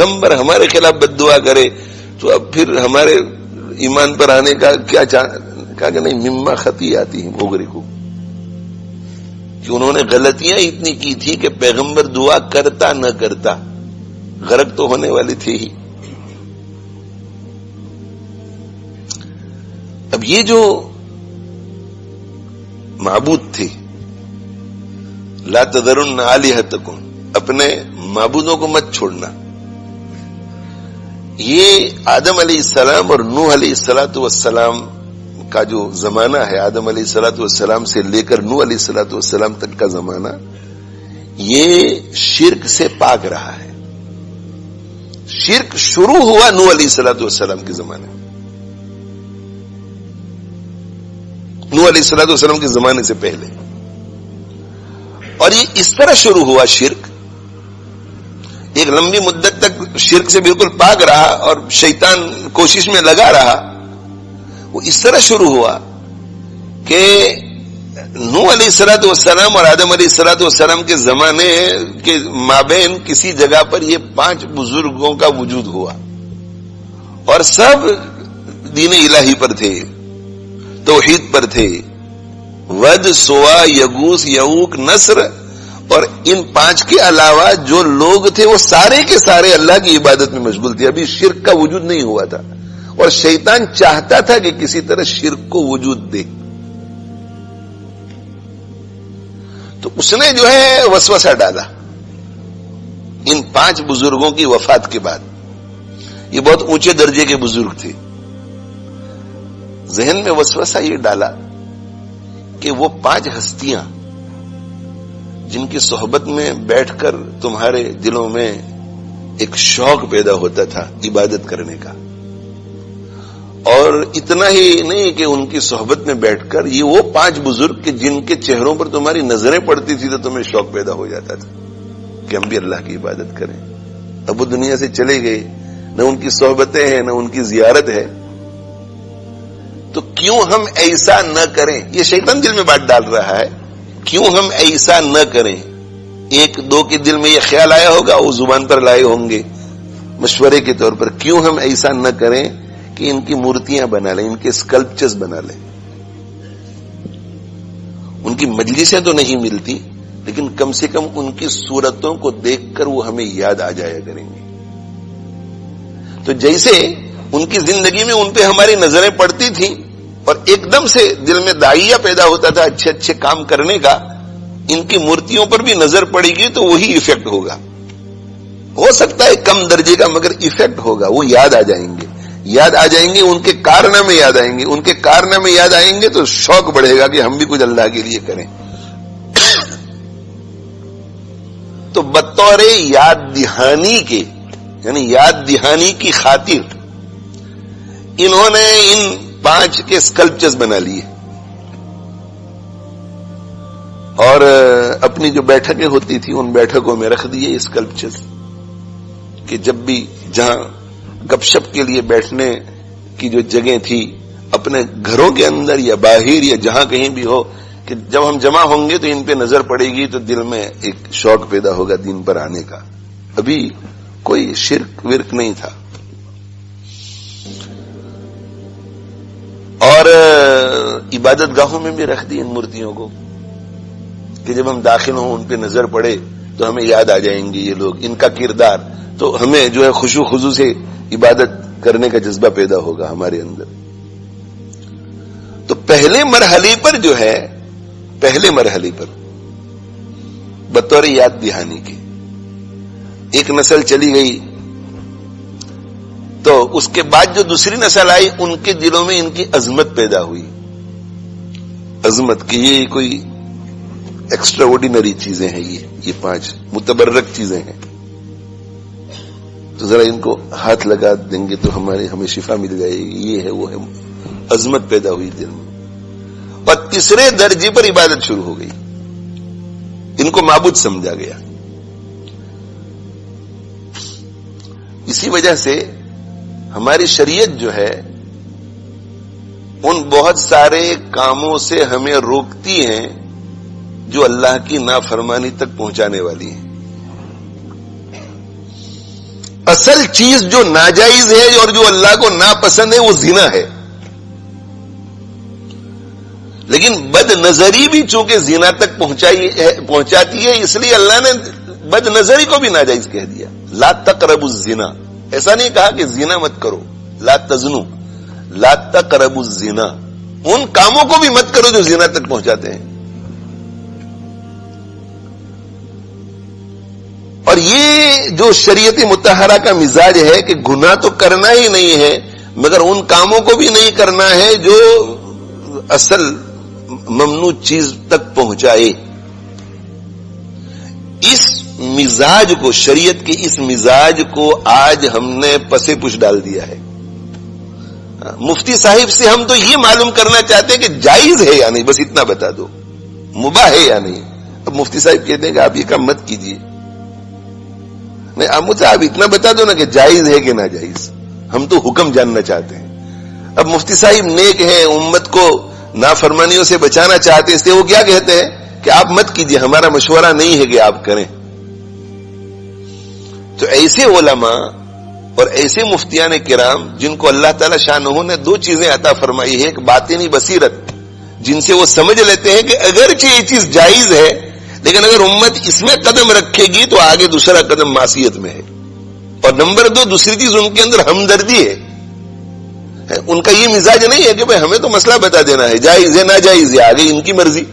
پیغمبر ہمارے خلاف بد دعا کرے تو اب پھر ہمارے ایمان پر آنے کا کیا کہا کہ نہیں، مما خطیئاتی ہیں مغرق کو، کہ انہوں نے غلطیاں اتنی کی تھی کہ پیغمبر دعا کرتا نہ کرتا غرق تو ہونے والے تھے ہی. اب یہ جو معبود تھے، لا تذرن آلہتکم، اپنے معبودوں کو مت چھوڑنا، یہ آدم علیہ السلام اور نوح علیہ السلام کا جو زمانہ ہے، آدم علیہ السلام سے لے کر نوح علیہ السلام تک کا زمانہ، یہ شرک سے پاک رہا ہے. شرک شروع ہوا نوح علیہ السلام کے زمانے میں، نوح علیہ السلام کے زمانے سے پہلے. اور یہ اس طرح شروع ہوا شرک، ایک لمبی مدت تک شرک سے بالکل پاک رہا اور شیطان کوشش میں لگا رہا. وہ اس طرح شروع ہوا کہ نوح علیہ السلام اور آدم علیہ السلام کے زمانے کے مابین کسی جگہ پر یہ 5 بزرگوں کا وجود ہوا، اور سب دین الہی پر تھے، توحید پر تھے. ود، سوا، یغوث، یعوق، نصر، اور ان 5 کے علاوہ جو لوگ تھے وہ سارے کے سارے اللہ کی عبادت میں مشغول تھے. ابھی شرک کا وجود نہیں ہوا تھا، اور شیطان چاہتا تھا کہ کسی طرح شرک کو وجود دے. تو اس نے جو ہے وسوسہ ڈالا ان 5 بزرگوں کی وفات کے بعد. یہ بہت اونچے درجے کے بزرگ تھے. ذہن میں وسوسہ یہ ڈالا کہ وہ 5 ہستیاں جن کی صحبت میں بیٹھ کر تمہارے دلوں میں ایک شوق پیدا ہوتا تھا عبادت کرنے کا، اور اتنا ہی نہیں کہ ان کی صحبت میں بیٹھ کر یہ وہ 5 بزرگ کہ جن کے چہروں پر تمہاری نظریں پڑتی تھی تو تمہیں شوق پیدا ہو جاتا تھا کہ ہم بھی اللہ کی عبادت کریں. اب وہ دنیا سے چلے گئے، نہ ان کی صحبتیں ہیں نہ ان کی زیارت ہے، تو کیوں ہم ایسا نہ کریں. یہ شیطان دل میں بات ڈال رہا ہے، کیوں ہم ایسا نہ کریں. 1-2 کے دل میں یہ خیال آیا ہوگا، وہ زبان پر لائے ہوں گے مشورے کے طور پر، کیوں ہم ایسا نہ کریں کہ ان کی مورتیاں بنا لیں، ان کے اسکلپچرز بنا لیں. ان کی مجلسیں تو نہیں ملتی، لیکن کم سے کم ان کی صورتوں کو دیکھ کر وہ ہمیں یاد آ جایا کریں گے. تو جیسے ان کی زندگی میں ان پہ ہماری نظریں پڑتی تھیں اور ایک دم سے دل میں داعیہ پیدا ہوتا تھا اچھے اچھے کام کرنے کا، ان کی مورتیوں پر بھی نظر پڑے گی تو وہی ایفیکٹ ہوگا. ہو سکتا ہے کم درجے کا، مگر ایفیکٹ ہوگا. وہ یاد آ جائیں گے، یاد آ جائیں گے، ان کے کارنامے یاد آئیں گے. ان کے کارنامے یاد آئیں گے تو شوق بڑھے گا کہ ہم بھی کچھ اللہ کے لیے کریں. تو بطور یاد دہانی کے، یعنی یاد دہانی کی خاطر انہوں نے ان 5 کے اسکلپچرز بنا لیے، اور اپنی جو بیٹھکیں ہوتی تھی ان بیٹھکوں میں رکھ دیے اسکلپچرز، کہ جب بھی جہاں گپ شپ کے لیے بیٹھنے کی جو جگہ تھی، اپنے گھروں کے اندر یا باہر یا جہاں کہیں بھی ہو، کہ جب ہم جمع ہوں گے تو ان پہ نظر پڑے گی تو دل میں ایک شوق پیدا ہوگا دین پر آنے کا. ابھی کوئی شرک ورک نہیں تھا. اور عبادت گاہوں میں بھی رکھ دی ان مورتیوں کو کہ جب ہم داخل ہوں ان پہ نظر پڑے تو ہمیں یاد آ جائیں گے یہ لوگ، ان کا کردار، تو ہمیں جو ہے خشوع خضوع سے عبادت کرنے کا جذبہ پیدا ہوگا ہمارے اندر. تو پہلے مرحلے پر جو ہے، پہلے مرحلے پر بطور یاد دہانی کے ایک نسل چلی گئی، تو اس کے بعد جو دوسری نسل آئی ان کے دلوں میں ان کی عظمت پیدا ہوئی. عظمت کی یہ کوئی ایکسٹرا آرڈینری چیزیں ہیں، یہ 5 متبرک چیزیں ہیں، تو ذرا ان کو ہاتھ لگا دیں گے تو ہمیں شفا مل جائے گی. یہ ہے وہ ہے، عظمت پیدا ہوئی دل میں. اور تیسرے درجے پر عبادت شروع ہو گئی، ان کو معبود سمجھا گیا. اسی وجہ سے ہماری شریعت جو ہے ان بہت سارے کاموں سے ہمیں روکتی ہیں جو اللہ کی نافرمانی تک پہنچانے والی ہیں. اصل چیز جو ناجائز ہے اور جو اللہ کو ناپسند ہے وہ زنا ہے. لیکن بد نظری بھی چونکہ زنا تک پہنچاتی ہے، اس لیے اللہ نے بد نظری کو بھی ناجائز کہہ دیا. لا تقربوا الزنا، ایسا نہیں کہا کہ زنا مت کرو، لا تزنو، لا تقربوا الزنا، ان کاموں کو بھی مت کرو جو زنا تک پہنچاتے ہیں. اور یہ جو شریعت مطہرہ کا مزاج ہے کہ گناہ تو کرنا ہی نہیں ہے مگر ان کاموں کو بھی نہیں کرنا ہے جو اصل ممنوع چیز تک پہنچائے. اس مزاج کو، شریعت کے اس مزاج کو آج ہم نے پسے پش ڈال دیا ہے. مفتی صاحب سے ہم تو یہ معلوم کرنا چاہتے ہیں کہ جائز ہے یا نہیں، بس اتنا بتا دو، مباح ہے یا نہیں. اب مفتی صاحب کہتے ہیں کہ آپ یہ کام مت کیجیے. نہیں، آپ مجھے آپ اتنا بتا دو نا کہ جائز ہے کہ ناجائز، ہم تو حکم جاننا چاہتے ہیں. اب مفتی صاحب نیک ہیں، امت کو نافرمانیوں سے بچانا چاہتے ہیں، اس لیے وہ کیا کہتے ہیں کہ آپ مت کیجیے، ہمارا مشورہ نہیں ہے کہ آپ کریں. تو ایسے علماء اور ایسے مفتیان کرام جن کو اللہ تعالی شانہ نے دو چیزیں عطا فرمائی ہے، ایک باطنی بصیرت جن سے وہ سمجھ لیتے ہیں کہ اگرچہ یہ چیز جائز ہے لیکن اگر امت اس میں قدم رکھے گی تو آگے دوسرا قدم معصیت میں ہے. اور نمبر دو، دوسری چیز ان کے اندر ہمدردی ہے. ان کا یہ مزاج نہیں ہے کہ بھئی ہمیں تو مسئلہ بتا دینا ہے، جائز ہے ناجائز ہے آگے ان کی مرضی.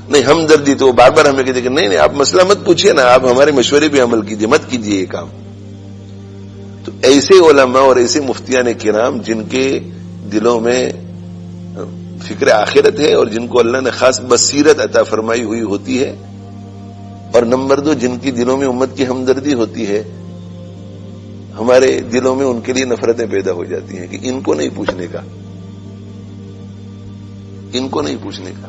نہیں، ہمدردی تو وہ بار بار ہمیں کہتے کہ نہیں آپ مسئلہ مت پوچھئے نا، آپ ہمارے مشورے پہ عمل کیجئے، مت کیجئے یہ کام. تو ایسے علماء اور ایسے مفتیان کرام جن کے دلوں میں فکر آخرت ہے اور جن کو اللہ نے خاص بصیرت عطا فرمائی ہوئی ہوتی ہے، اور نمبر دو جن کی دلوں میں امت کی ہمدردی ہوتی ہے، ہمارے دلوں میں ان کے لیے نفرتیں پیدا ہو جاتی ہیں کہ ان کو نہیں پوچھنے کا، ان کو نہیں پوچھنے کا.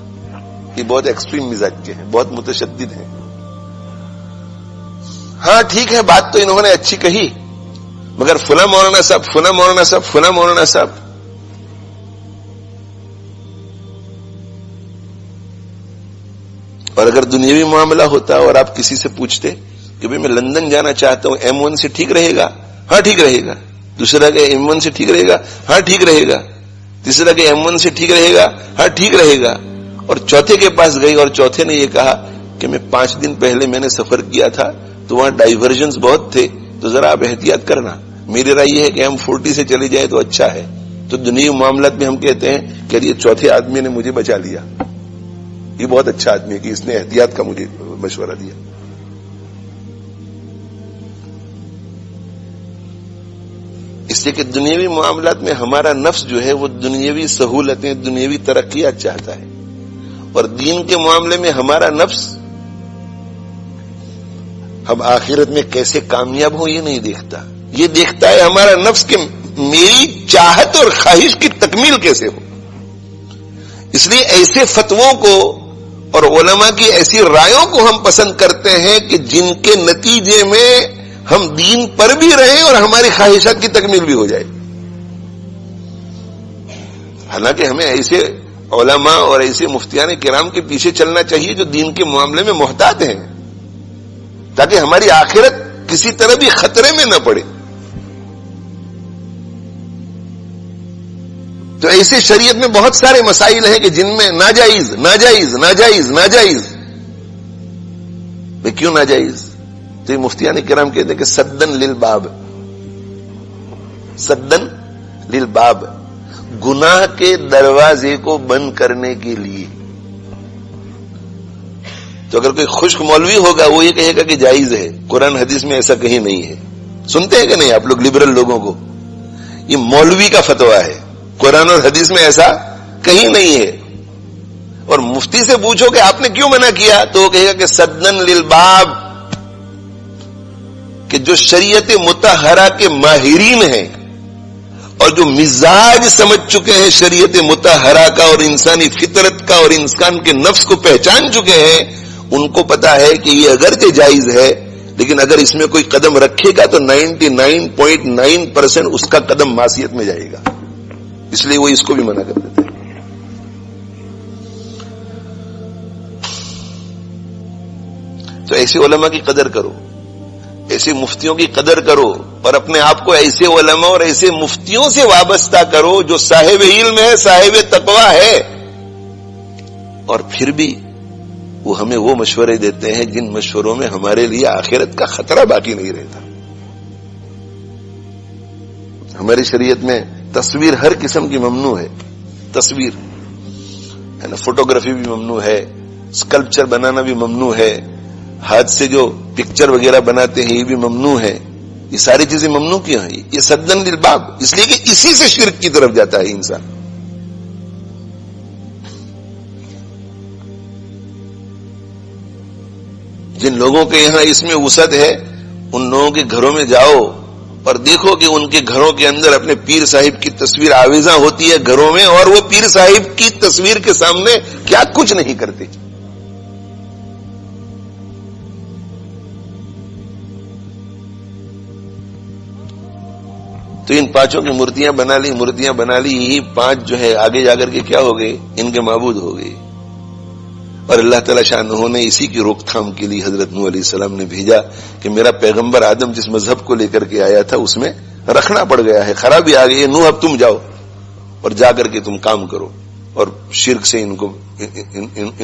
یہ بہت ایکسٹریم مزاج کے ہیں، بہت متشدد ہیں. ہاں ٹھیک ہے، بات تو انہوں نے اچھی کہی مگر فلاں مولانا صاحب، فلاں مولانا صاحب، فلاں مولانا صاحب. اور اگر دنیاوی معاملہ ہوتا اور آپ کسی سے پوچھتے کہ بھئی میں لندن جانا چاہتا ہوں، M1 سے ٹھیک رہے گا؟ ہاں ٹھیک رہے گا. دوسرا کہ M1 سے ٹھیک رہے گا؟ ہاں ٹھیک رہے گا. تیسرا کہ M1 سے ٹھیک رہے گا؟ ہاں ٹھیک رہے گا. اور چوتھے کے پاس گئی اور چوتھے نے یہ کہا کہ میں 5 دن پہلے میں نے سفر کیا تھا تو وہاں ڈائیورژنز بہت تھے، تو ذرا آپ احتیاط کرنا. میری رائے یہ ہے کہ ہم 40 سے چلے جائیں تو اچھا ہے. تو دنیا معاملات میں ہم کہتے ہیں کہ یہ چوتھے آدمی نے مجھے بچا لیا، یہ بہت اچھا آدمی ہے کہ اس نے احتیاط کا مجھے مشورہ دیا. اس لیے کہ دنیاوی معاملات میں ہمارا نفس جو ہے وہ دنیاوی سہولتیں، دنیاوی ترقیات چاہتا ہے، اور دین کے معاملے میں ہمارا نفس ہم آخرت میں کیسے کامیاب ہوں یہ نہیں دیکھتا. یہ دیکھتا ہے ہمارا نفس کہ میری چاہت اور خواہش کی تکمیل کیسے ہو. اس لیے ایسے فتووں کو اور علماء کی ایسی رائوں کو ہم پسند کرتے ہیں کہ جن کے نتیجے میں ہم دین پر بھی رہیں اور ہماری خواہشات کی تکمیل بھی ہو جائے. حالانکہ ہمیں ایسے علماء اور ایسے مفتیان کرام کے پیچھے چلنا چاہیے جو دین کے معاملے میں محتاط ہیں، تاکہ ہماری آخرت کسی طرح بھی خطرے میں نہ پڑے. تو ایسے شریعت میں بہت سارے مسائل ہیں کہ جن میں ناجائز ناجائز ناجائز ناجائز. بھئی کیوں ناجائز؟ تو یہ مفتیان کرام کہتے ہیں کہ سدن للباب، سدن للباب، گناہ کے دروازے کو بند کرنے کے لیے. تو اگر کوئی خشک مولوی ہوگا وہ یہ کہے گا کہ جائز ہے، قرآن حدیث میں ایسا کہیں نہیں ہے. سنتے ہیں کہ نہیں آپ لوگ لبرل لوگوں کو؟ یہ مولوی کا فتویٰ ہے، قرآن اور حدیث میں ایسا کہیں نہیں ہے. اور مفتی سے پوچھو کہ آپ نے کیوں منع کیا تو وہ کہے گا کہ سدن للباب، کہ جو شریعت مطہرہ کے ماہرین ہیں اور جو مزاج سمجھ چکے ہیں شریعت مطہرہ کا اور انسانی فطرت کا اور انسان کے نفس کو پہچان چکے ہیں، ان کو پتا ہے کہ یہ اگرچہ جائز ہے لیکن اگر اس میں کوئی قدم رکھے گا تو 99.9% اس کا قدم معصیت میں جائے گا. اس لیے وہ اس کو بھی منع کر دیتے ہیں. تو ایسے علماء کی قدر کرو ایسے مفتیوں کی قدر کرو اور اپنے آپ کو ایسے علماء اور ایسے مفتیوں سے وابستہ کرو جو صاحب علم ہے، صاحب تقوی ہے، اور پھر بھی وہ ہمیں وہ مشورے دیتے ہیں جن مشوروں میں ہمارے لیے آخرت کا خطرہ باقی نہیں رہتا. ہماری شریعت میں تصویر ہر قسم کی ممنوع ہے، تصویر ہے نا، فوٹوگرافی بھی ممنوع ہے، اسکلپچر بنانا بھی ممنوع ہے، ہاتھ سے جو پکچر وغیرہ بناتے ہیں یہ بھی ممنوع ہے. یہ ساری چیزیں ممنوع کیوں ہیں؟ یہ سدن للباب، اس لیے کہ اسی سے شرک کی طرف جاتا ہے انسان. جن لوگوں کے یہاں اس میں وسعت ہے ان لوگوں کے گھروں میں جاؤ اور دیکھو کہ ان کے گھروں کے اندر اپنے پیر صاحب کی تصویر آویزاں ہوتی ہے گھروں میں، اور وہ پیر صاحب کی تصویر کے سامنے کیا کچھ نہیں کرتے. تو ان پانچوں کی مورتیاں بنا لی، یہی پانچ جو ہے آگے جا کر کے کیا ہو گئے؟ ان کے معبود ہو گئے. اور اللہ تعالیٰ شانہ نے اسی کی روک تھام کے لیے حضرت نوح علیہ السلام نے بھیجا کہ میرا پیغمبر آدم جس مذہب کو لے کر کے آیا تھا اس میں رکھنا پڑ گیا ہے، خرابی آ گئی ہے. نوح اب تم جاؤ اور جا کر کے تم کام کرو اور شرک سے ان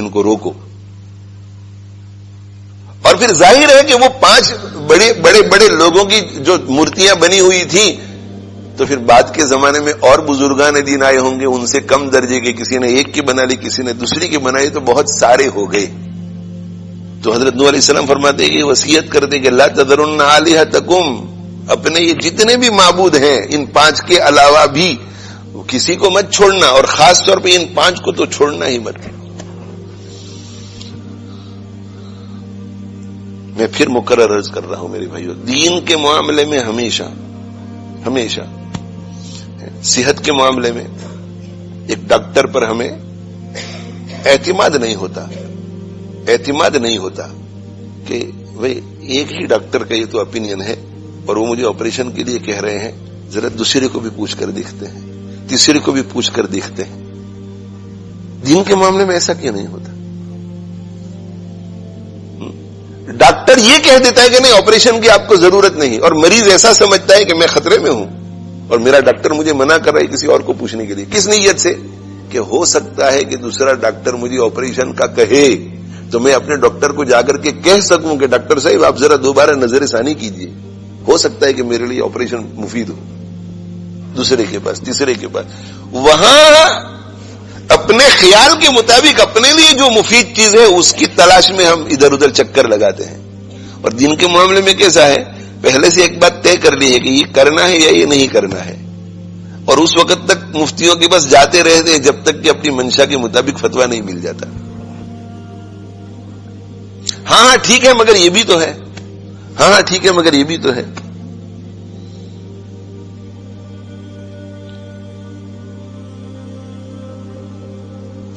کو روکو. اور پھر ظاہر ہے کہ وہ پانچ بڑے لوگوں کی جو مورتیاں بنی ہوئی تھیں تو پھر بعد کے زمانے میں اور بزرگان دین آئے ہوں گے، ان سے کم درجے کے، کسی نے ایک کی بنا لی، کسی نے دوسری کی بنائی، تو بہت سارے ہو گئے. تو حضرت نوح علیہ السلام فرماتے کہ وصیت کرتے کہ لا تذرن آلہتکم، اپنے یہ جتنے بھی معبود ہیں ان پانچ کے علاوہ بھی کسی کو مت چھوڑنا، اور خاص طور پہ ان پانچ کو تو چھوڑنا ہی مت. میں پھر مکرر عرض کر رہا ہوں میرے بھائیو، دین کے معاملے میں ہمیشہ صحت کے معاملے میں ایک ڈاکٹر پر ہمیں اعتماد نہیں ہوتا کہ بھئی ایک ہی ڈاکٹر کا یہ تو اپینین ہے اور وہ مجھے آپریشن کے لیے کہہ رہے ہیں، ذرا دوسرے کو بھی پوچھ کر دیکھتے ہیں، تیسرے کو بھی پوچھ کر دیکھتے ہیں. دین کے معاملے میں ایسا کیوں نہیں ہوتا؟ ڈاکٹر یہ کہہ دیتا ہے کہ نہیں آپریشن کی آپ کو ضرورت نہیں، اور مریض ایسا سمجھتا ہے کہ میں خطرے میں ہوں اور میرا ڈاکٹر مجھے منع کر رہا ہے کسی اور کو پوچھنے کے لیے. کس نیت سے؟ کہ ہو سکتا ہے کہ دوسرا ڈاکٹر مجھے آپریشن کا کہے تو میں اپنے ڈاکٹر کو جا کر کے کہہ سکوں کہ ڈاکٹر صاحب آپ ذرا دوبارہ نظر ثانی کیجئے، ہو سکتا ہے کہ میرے لیے آپریشن مفید ہو. دوسرے کے پاس، تیسرے کے پاس، وہاں اپنے خیال کے مطابق اپنے لیے جو مفید چیز ہے اس کی تلاش میں ہم ادھر ادھر چکر لگاتے ہیں. اور دین کے معاملے میں کیسا ہے؟ پہلے سے ایک بات طے کر لی ہے کہ یہ کرنا ہے یا یہ نہیں کرنا ہے، اور اس وقت تک مفتیوں کے پاس جاتے رہتے ہیں جب تک کہ اپنی منشا کے مطابق فتویٰ نہیں مل جاتا. ہاں ٹھیک ہے مگر یہ بھی تو ہے، ہاں ٹھیک ہے مگر یہ بھی تو ہے.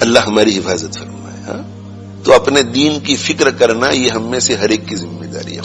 اللہ ہماری حفاظت فرمائے. ہاں تو اپنے دین کی فکر کرنا یہ ہم میں سے ہر ایک کی ذمہ داری ہے.